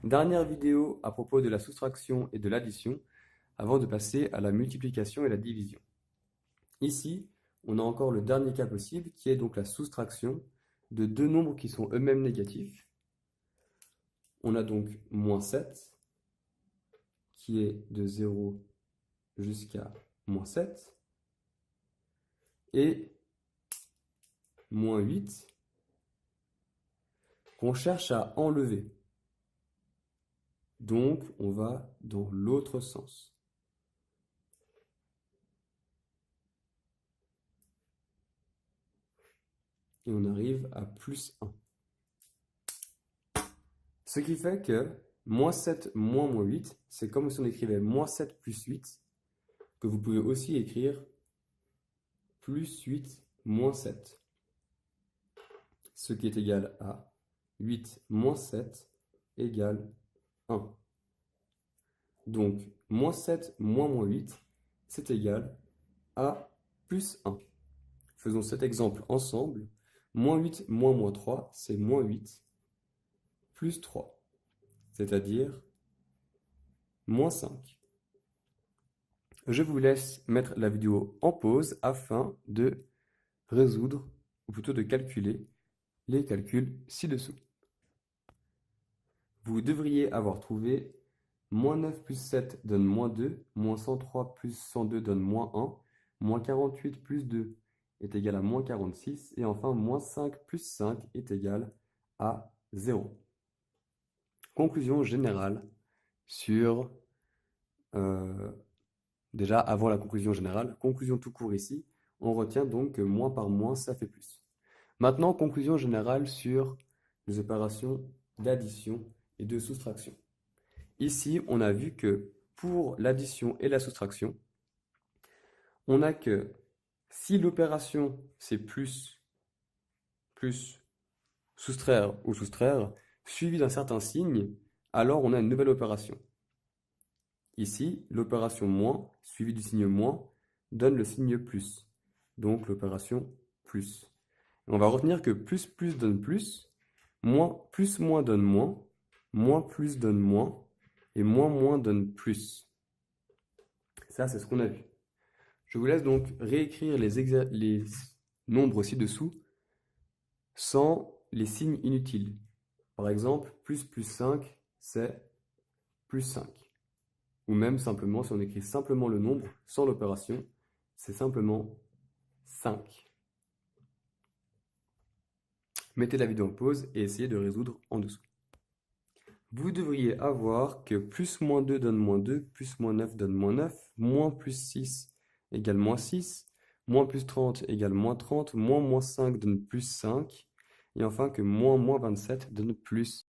Dernière vidéo à propos de la soustraction et de l'addition avant de passer à la multiplication et la division. Ici, on a encore le dernier cas possible qui est donc la soustraction de deux nombres qui sont eux-mêmes négatifs. On a donc moins 7 qui est de 0 jusqu'à moins 7 et moins 8 qu'on cherche à enlever. Donc, on va dans l'autre sens. Et on arrive à plus 1. Ce qui fait que moins 7 moins moins 8, c'est comme si on écrivait moins 7 plus 8, que vous pouvez aussi écrire plus 8 moins 7. Ce qui est égal à 8 moins 7 égale 1. Donc, moins 7 moins moins 8, c'est égal à plus 1. Faisons cet exemple ensemble. Moins 8 moins moins 3, c'est moins 8 plus 3, c'est-à-dire moins 5. Je vous laisse mettre la vidéo en pause afin de résoudre, ou plutôt de calculer, les calculs ci-dessous. Vous devriez avoir trouvé moins 9 plus 7 donne moins 2, moins 103 plus 102 donne moins 1, moins 48 plus 2 est égal à moins 46, et enfin moins 5 plus 5 est égal à 0. Conclusion générale sur... déjà, avant la conclusion générale, conclusion tout court ici, on retient donc que moins par moins, ça fait plus. Maintenant, conclusion générale sur les opérations d'addition et de soustraction. Ici, on a vu que pour l'addition et la soustraction, on a que si l'opération c'est plus, soustraire ou soustraire, suivi d'un certain signe, alors on a une nouvelle opération. Ici, l'opération moins, suivie du signe moins, donne le signe plus. Donc l'opération plus. On va retenir que plus donne plus moins donne moins plus donne moins, et moins donne plus. Ça, c'est ce qu'on a vu. Je vous laisse donc réécrire les nombres ci-dessous sans les signes inutiles. Par exemple, plus 5, c'est plus 5. Ou même simplement, si on écrit simplement le nombre sans l'opération, c'est simplement 5. Mettez la vidéo en pause et essayez de résoudre en dessous. Vous devriez avoir que plus moins 2 donne moins 2, plus moins 9 donne moins 9, moins plus 6 égale moins 6, moins plus 30 égale moins 30, moins 5 donne plus 5, et enfin que moins 27 donne plus